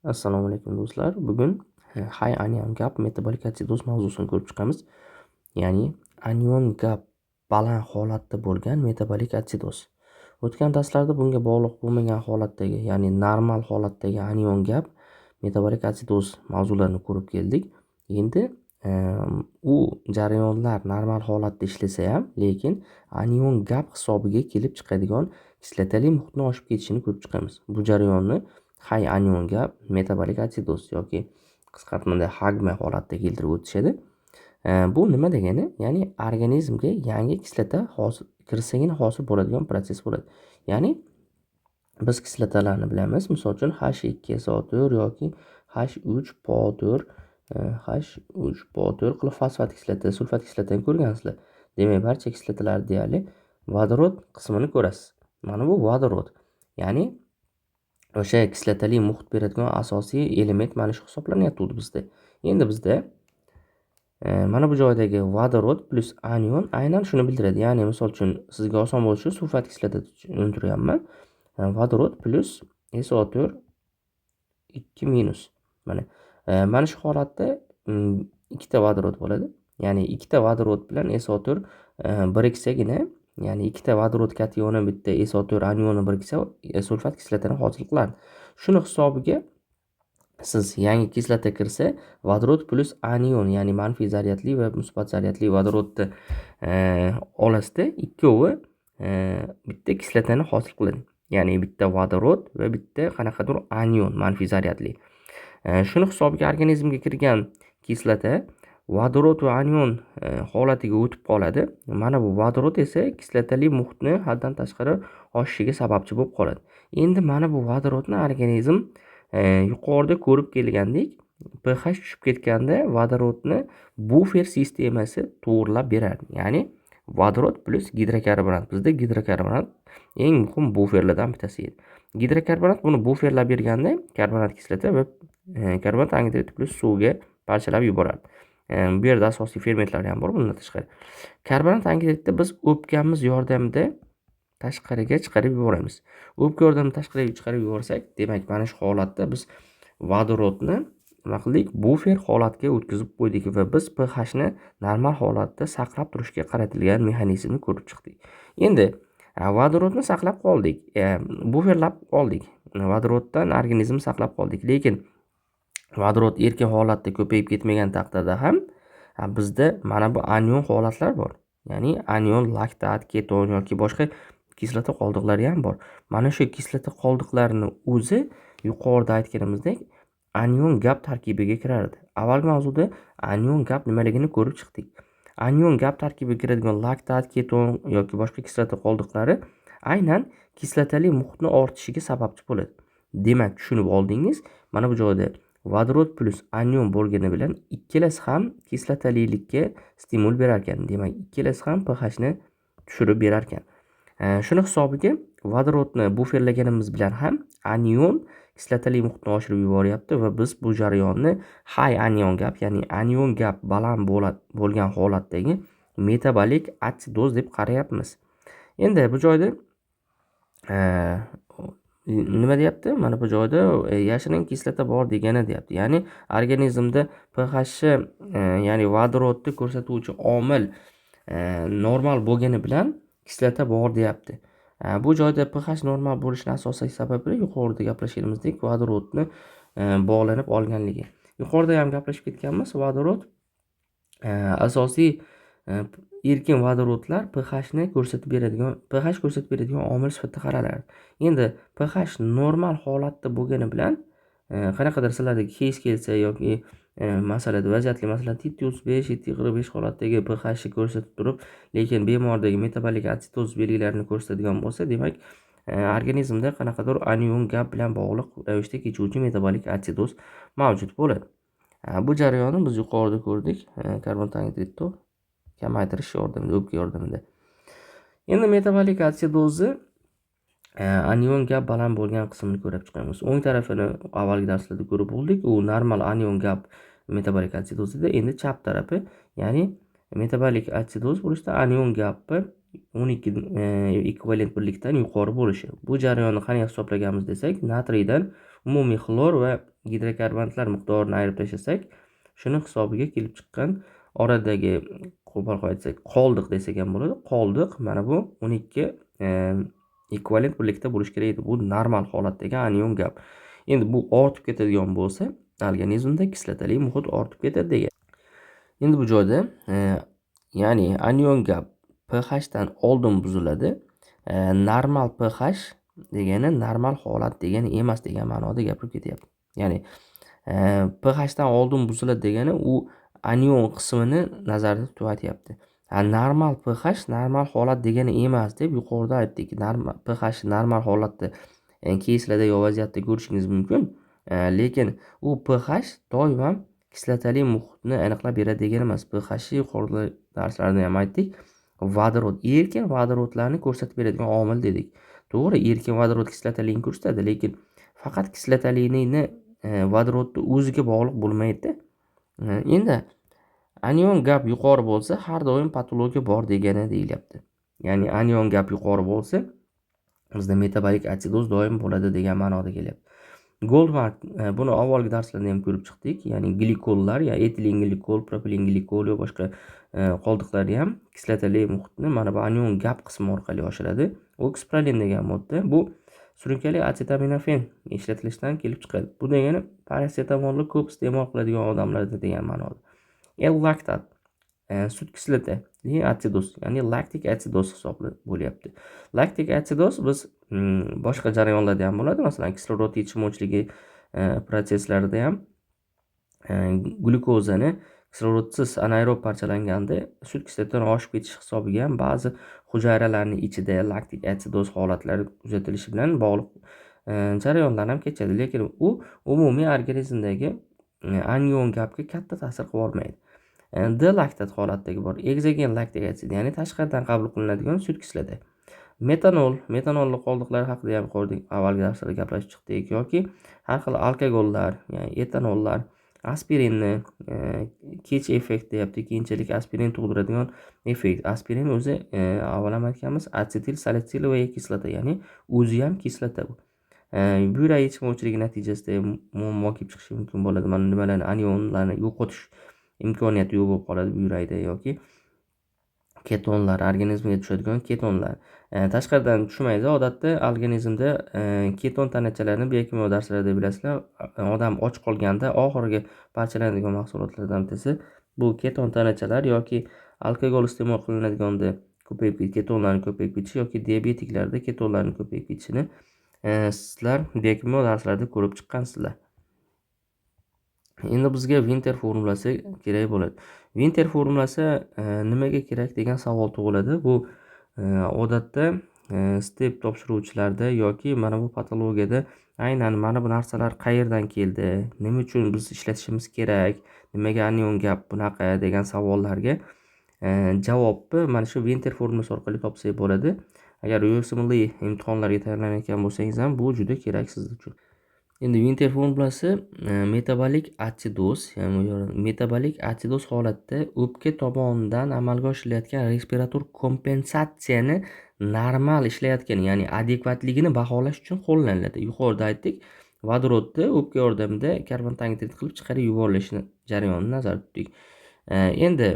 Assalomu alaykum do'stlar. Bugun High anion gap metabolik atsidoz mavzusini ko'rib chiqamiz. Ya'ni anion gap baland holatda bo'lgan metabolik atsidoz. O'tgan darslarda bunga bog'liq bo'lmagan holatdagi, ya'ni normal holatdagi anion gap metabolik atsidoz mavzularini ko'rib keldik. Endi u jarayonlar normal holatda ishlasa ham, lekin anion gap hisobiga kelib chiqadigan kislotali muhitni oshib ketishini ko'rib chiqamiz. Bu jarayonni high anion gap metabolik atsidoz yoki qisqartmada hagma holatda keltirib o'tishadi. Bu nima degani? Ya'ni organizmga yangi kislota kirsagina hosil bo'ladigan proses bo'ladi. Ya'ni biz kislotalarni bilamiz. Misol uchun H2SO4 yoki H3PO4 H3PO4 qilib fosfat kislota, sulfat kislotani ko'rgansizlar. Demak, barcha kislotalar deyarli vodorod qismini ko'rasiz. Mana bu vodorod. Ya'ni o'sha kislotali muhit beradigan asosiy element mana shu hisoblanyapti bizda. Endi bizda mana bu joydagi vodorod plus anion aynan shuni bildiradi. Ya'ni misol uchun sizga oson bo'lishi uchun sulfat kislota untiryapman. Vodorod plus SO4 2 minus. Mana shu holatda ikkita vodorod bo'ladi. Ya'ni ikkita vodorod bilan SO4 birikisagina, ya'ni ikkita vodorod kationi bitta SO4 anioni biriksa sulfat kislotani hosil qiladi. Shuni hisobiga siz yangi kislota kirsa, vodorod plus anion, ya'ni manfiy zaryadli va musbat zaryadli vodorodni olasizda, ikkovi bitta kislotani hosil qiladi. Ya'ni bitta vodorod va bitta qanaqadir anion manfiy zaryadli. Shuni hisobiga organizmga kirgan kislota vodorod va anion holatiga o'tib qoladi. Mana bu vodorod esa kislotali muhitni haddan tashqari oshishiga sababchi bo'lib qoladi. Endi mana bu vodorodni organizm yuqorida ko'rib kelgandek pH tushib ketganda vodorodni bufer sistemasi to'g'irlab beradi. Ya'ni vodorod plus gidrokarbonat. Bizda gidrokarbonat eng muhim buferlardan bittasi edi. Gidrokarbonat buni buferlab berganda karbonat kislota va karbonat angidrid plus suvga parchalab yuboradi. Bu yerda asosiy fermentlar ham bor bundan tashqari. Karbonat angidridni biz o'pkamiz yordamida tashqariga chiqarib yuboramiz. O'pka yordamida tashqariga chiqarib yuborsak, demak mana shu holatda biz vodorodni nima qildik? Bufer holatga o'tkazib qo'ydik va biz pH ni normal holatda saqlab turishga qaratilgan mexanizmni ko'rib chiqdik. Endi vodorodni saqlab qoldik, buferlab qoldik. Vodoroddan organizm saqlab qoldik, lekin vodorod erkin holatda ko'payib ketmagan taqdirda ham bizda mana bu anion holatlar bor. Ya'ni anion, laktat, keton yoki boshqa kislota qoldiqlari ham bor. Mana shu kislota qoldiqlarini o'zi yuqorida aytganimizdek anion gap tarkibiga kirardi. Avvalgi mavzuda anion gap nimaligini ko'rib chiqdik. Anion gap tarkibiga kiradigan laktat, keton yoki boshqa kislota qoldiqlari aynan kislotali muhitni ortishiga sababchi bo'ladi. Demak, tushunib oldingiz. Mana bu joyda vodorod plus anion bo'lgani bilan ikkalasi ham kislotalilikka stimul berar ekan. Demak, ikkalasi ham pH ni tushirib berar ekan. Shuni hisobiga vodorodni buferlaganimiz bilan ham anion kislotali muhitni oshirib yuboryapti va biz bu jarayonni high anion gap, ya'ni anion gap baland bo'lgan holatdagi metabolik atsidoz deb qarayapmiz. Endi bu joyda nima deyapti? Mana bu joyda yashirin kislota bor degani deyapti. Ya'ni organizmda pH ya'ni vodorodni ko'rsatuvchi omil normal bo'lgani bilan kislota bor deyapti. Bu joyda pH normal bo'lishning asosiy sababi yuqorida gaplashganimizdek vodorodni bog'lanib olganligi. Yuqorida ham gaplashib ketganmiz, vodorod asosiy erkin vodorodlar pH ni ko'rsatib beradigan omil sifatida qaraladi. Endi pH normal holatda bo'lgani bilan qanaqadir sizlarda case kelsa yoki masalada vaziyatli, masalan 735, 745 holatdagi pH ko'rsatib turib, lekin bemordagi metabolik atsidoz belgilarini ko'rsatadigan bo'lsa, demak organizmda qanaqadir anion gap bilan bog'liq ravishda kechuvchi metabolik atsidoz mavjud bo'ladi. Bu jarayonni biz yuqorida ko'rdik, karbonat angidridni kamaytirish yordamida, o'pka yordamida. Endi metabolik atsidozni anion gap baland bo'lgan qismini ko'rib chiqamiz. O'ng tarafini avvalgi darslarda ko'rib bo'ldik. U normal anion gap metabolik atsidoz edi. Endi chap tarafi, ya'ni metabolik atsidoz bo'lishda anion gapi 12 ekvivalent birlikdan yuqori bo'lishi. Bu jarayonni qanday hisoblaganmiz desak, natriydan umumiy xlor va gidrokarbonatlar miqdorini ayirib tashlasak, shuni hisobiga kelib chiqqan oradagi qo'pol aytsak qoldiq desak ham bo'ladi. Qoldiq mana bu 12 ekvivalent birlikda bo'lishi kerak edi. Bu normal holatdagi anion gap. Endi bu ortib ketadigan bo'lsa, organizmda kislotali muhit ortib ketadi degan. Endi bu joyda ya'ni anion gap pH dan oldin buziladi. Normal pH degani normal holat degani emas degan ma'noda gapirib ketyapti. Ya'ni pH dan oldin buziladi degani u anion qismini nazarda tutyapti. Normal pH normal holat degani emas deb yuqorida aytdik. pH normal holatda kisladagi vaziyatda ko'rishingiz mumkin. Lekin u pH doim ham kislotali muhitni aniqlab beradi degani emas. pH yuqorida darslarda ham aytdik. Vodorod, erkin vodorodlarni ko'rsatib beradigan omil dedik. To'g'ri, erkin vodorod kislotalikni ko'rsatadi, lekin faqat kislotalikni vodorodni o'ziga bog'liq bo'lmaydi. Endi anion gap yuqori bo'lsa, har doim patologiya bor degani deyilyapti. Ya'ni anion gap yuqori bo'lsa, bizda metabolik atsidoz doim bo'ladi degan ma'noda kelyapti. Goldmark buni avvalgi darslarda ham ko'rib chiqdik. Ya'ni glikollar, ya etilen glikol, propilen glikol va boshqa qoldiqlarni ham kislotali muhitni mana bu anion gap qismi orqali oshiradi. Okspralin degan modda bu surunkali acetaminofen ishlatilishidan kelib chiqadi. Bu degani parasetamolni ko'p iste'mol qiladigan odamlarda degan ma'noda. L-laktat sut kislota atsidoz, ya'ni laktik atsidoz hisoblanib bo'lyapti. Laktik atsidoz biz boshqa jarayonlarda ham bo'ladi. Masalan, kislorod yetishmovchiligi protsesslarida ham glyukozani kislorodsiz anaerob parchalanganda sut kislotadan oshib ketish hisobiga ham ba'zi hujayralarning ichida laktik atsidoz holatlari kuzatilishi bilan bog'liq jarayonlar ham kechadi. Lekin u umumiy organizmdagi anion gapga katta ta'sir qilib olmaydi. D-laktat holatdagi bor eksogen laktik atsid, ya'ni tashqaridan qabul qilinadigan sut kislota. Metanolli qoldiqlar haqida ham avvalgi darslarda gaplashib chiqdik, yoki har xil alkogollar, ya'ni etanollar, aspirinni kech effekt deyapti, keyinchalik aspirin tug'diradigan effekt. Aspirin o'zi avval ham aytganmiz, asetil salicilовая kislota, ya'ni o'zi ham kislota bu. Buyrak yetishmovchiligi natijasida muammo kelib chiqishi mumkin bo'ladi. Mana nimalarni anionlarni yo'qotish imkoniyati yo'q bo'lib qoladi buyrakda, yoki ketonlar, organizmga tushadigan ketonlar tashqaridan tushmaydi. Odatda organizmda keton tanachalarini biokimyo darslarda bilasizlar, odam och qolganda oxirgi parchalanadigan mahsulotlardan bittasi bu keton tanachalar, yoki alkogol iste'mol qilinadiganida ko'payib ketonlarning ko'payib ketishi, yoki diabetiklarda ketonlarning ko'payib ketishini sizlar biokimyo darslarida ko'rib chiqqansizlar. Endi bizga Winter formulasi kerak bo'ladi. Winter formulasi nimaga kerak degan savol tug'iladi. Bu odatda step topshiruvchilarda yoki mana bu patologiyada aynan mana bu narsalar qayerdan keldi, nima uchun biz ishlatishimiz kerak, nimaga anion gap bunaqa degan savollarga javobni mana shu Winter formulasi orqali topsak bo'ladi. Agar USMLE imtihonlarga tayyorlanayotgan bo'lsangiz ham bu juda kerak siz uchun. Endi Winter formulasi metabolik atsidoz holatda o'pka tomonidan amalga oshirilayotgan respirator kompensatsiyani normal ishlayotgan, ya'ni adekvatligini baholash uchun qo'llaniladi. Yuqorida aytdik, vodorodni o'pka yordamida karbon tangitrid qilib chiqarib yuborish jarayonini nazarda tutdik. Endi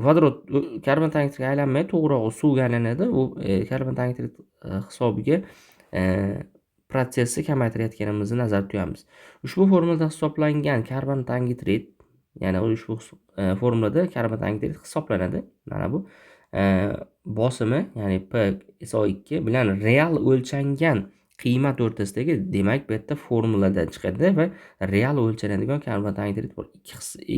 vodorod karbon tangitridga aylanmay, to'g'rirog'i suvga aylanadi. U karbon tangitrid hisobiga protsessni kamaytirayotganimizni nazarda tutamiz. Ushbu formulada hisoblangan karbon tangitrid, ya'ni ushbu formulada karbon tangitrid hisoblanadi. Mana bu bosimi, ya'ni PSO2 bilan real o'lchangan qiymat o'rtasidagi, demak bu yerda formulada chiqadi va real o'lchanadigan karbon tangitrid bor.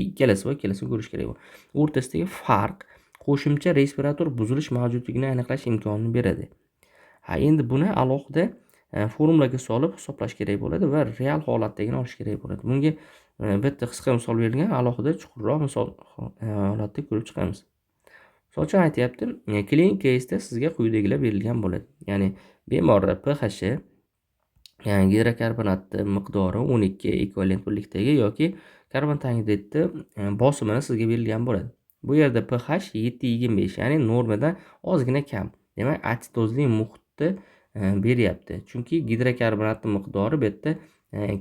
Ikkalasini ko'rish kerak bu. O'rtasidagi farq qo'shimcha respirator buzilish mavjudligini aniqlash imkonini beradi. Endi buni alohida formulaga solib hisoblash kerak bo'ladi va real holatdagini olish kerak bo'ladi. Bunga bitta qisqa misol berilgan, alohida chuqurroq misol holatda ko'rib chiqamiz. Misol uchun aytayapti, klinik keysda sizga quyidagilar berilgan bo'ladi. Ya'ni bemorlar pH, ya'ni gidrokarbonatni miqdori 12 ekvivalent birlikdagi yoki karbon tangitridni bosimini sizga berilgan bo'ladi. Bu yerda pH 7.25, ya'ni normadan ozgina kam. Demak, atsidozli muhitni beryapti. Chunki gidrokarbonatning miqdori bu yerda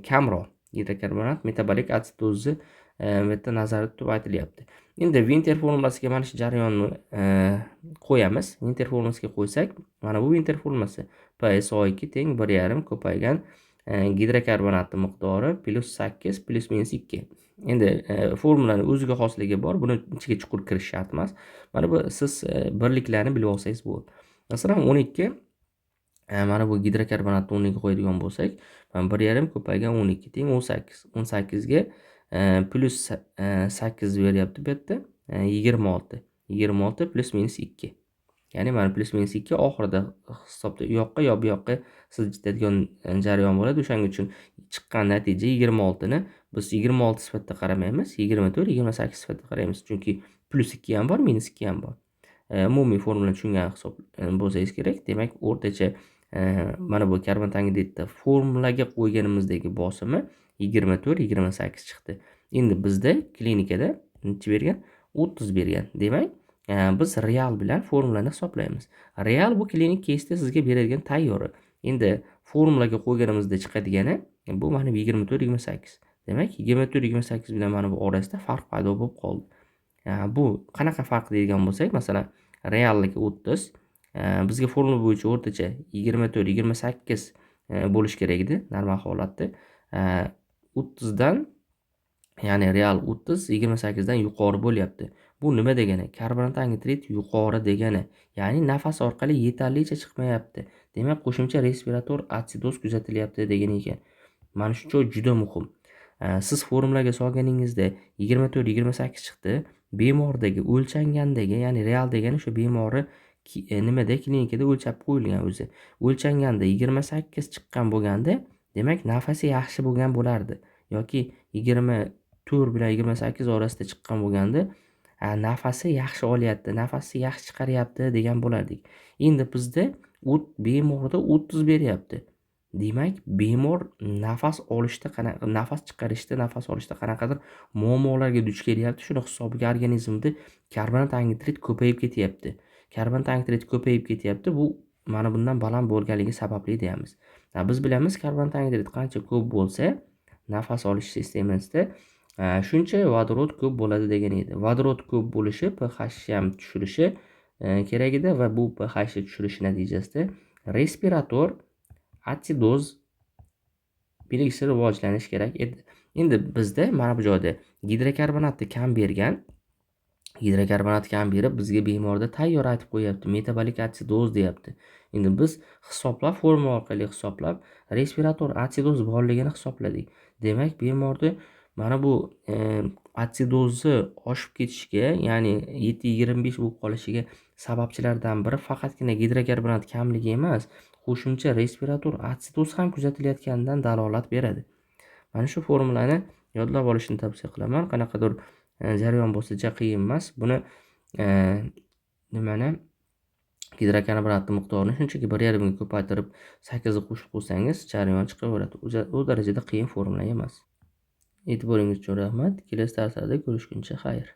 kamroq. Gidrokarbonat metabolik atsidozni bu yerda nazarda tutib aytilyapti. Endi Vintер formulasiga mana shu jarayonni qo'yamiz. Vintер formulasiga qo'ysak, mana bu Vintер formulasi PSO2 teng 1,5 ko'paygan gidrokarbonatning miqdori +8 +-2. Endi formulaning o'ziga xosligi bor. Buni ichiga chuqur kirish shart emas. Mana bu siz birliklarni bilib olsangiz bo'ldi. Masalan, 12 mana bu gidrokarbonatni o'rniga qo'yadigan bo'lsak, 1,5 ko'paygan 12 teng 18. 18 ga +8 beryapti bu yerda 26. 26 +-2. Ya'ni mana +-2 oxirida hisobda u yoqqa yo bu yoqqa siljitadigan jarayon bo'ladi. O'shaning uchun chiqqan natija 26 ni biz 26 sifatida qaramaymiz, 24, 28 sifatida qaraymiz. Chunki +2 ham bor, -2 ham bor. Umumiy formulani tushungan hisob bo'lsangiz kerak. Demak, o'rtacha mana bu karbon tangidritda formulaga qo'yganimizdagi bosimi 24, 28 chiqdi. Endi bizda klinikada necha bergan? 30 bergan. Demak, biz real bilan formulani hisoblaymiz. Real bu klinik keysda sizga beradigan tayyori. Endi formulaga qo'yganimizda chiqadigani bu mana 24, 28. Demak, 24, 28 bilan mana bu orasida farq paydo bo'lib qoldi. Bu qanaqa farq deydigan bo'lsak, masalan, realligi 30, bizga formula bo'yicha o'rtacha 24, 28 bo'lish kerak edi normal holatda. 30 dan, ya'ni real 30 28 dan yuqori bo'lyapti. Bu nima degani? Karbonat angidrid yuqori degani. Ya'ni nafas orqali yetarlicha chiqmayapti. Demak, qo'shimcha respirator atsidoz kuzatilyapti degan ekan. Mana shu juda muhim. Siz formulaga solganingizda 24, 28 chiqdi. Bemordagi o'lchangandagi, ya'ni real degani shu bemorni nimada klinikada o'lchab qo'yilgan o'zi. O'lchanganda 28 chiqqan bo'lganda, demak, nafasi yaxshi bo'lgan bo'lardi. Yoki 24 bilan 28 orasida chiqqan bo'lganda, nafasi yaxshi olyapti, nafasi yaxshi chiqaryapti degan bo'lardik. Endi bizda bemorda 30 beryapti. Demak, bemor nafas chiqarishda, nafas olishda qanaqadir muammolarga duch kelyapti. Shuni hisobiga organizmda karbonat angidrid ko'payib ketyapti. Karbonat angidrid ko'payib ketyapti. Bu mana bundan baland bo'lganligi sababli deyamiz. Biz bilamiz, karbonat angidrid qancha ko'p bo'lsa, nafas olish sistemasida shuncha vodorod ko'p bo'ladi degan edi. Vodorod ko'p bo'lishi pH ham tushirishi kerak edi va bu pH tushirish natijasida respirator atsidoz belgisi rivojlanish kerak edi. Endi bizda mana bu joyda gidrokarbonatni kam bergan, gidrokarbonat kam berib bizga bemorda tayyor aytib qo'yapti, metabolik atsidoz deyapti. Endi biz hisoblab, formula orqali hisoblab respirator atsidoz borligini hisobladik. Demak, bemorda mana bu atsidozni oshib ketishiga, ya'ni 7-25 bo'lib qolishiga sababchilardan biri faqatgina gidrokarbonat kamligi emas, qo'shimcha respirator atsidoz ham kuzatilayotganidan dalolat beradi. Mana shu formulani yodlab olishni tavsiya qilaman. Qanaqadir jarayon bo'lsa qiyin emas. Buni gidrokarbonatning miqdorini shunchaki 1,5 ga ko'paytirib 8 ga qo'shib qo'ysangiz jarayon chiqaveradi. U darajada qiyin formula emas. E'tiboringiz uchun rahmat. Kelasi darslarda ko'rishguncha xayr.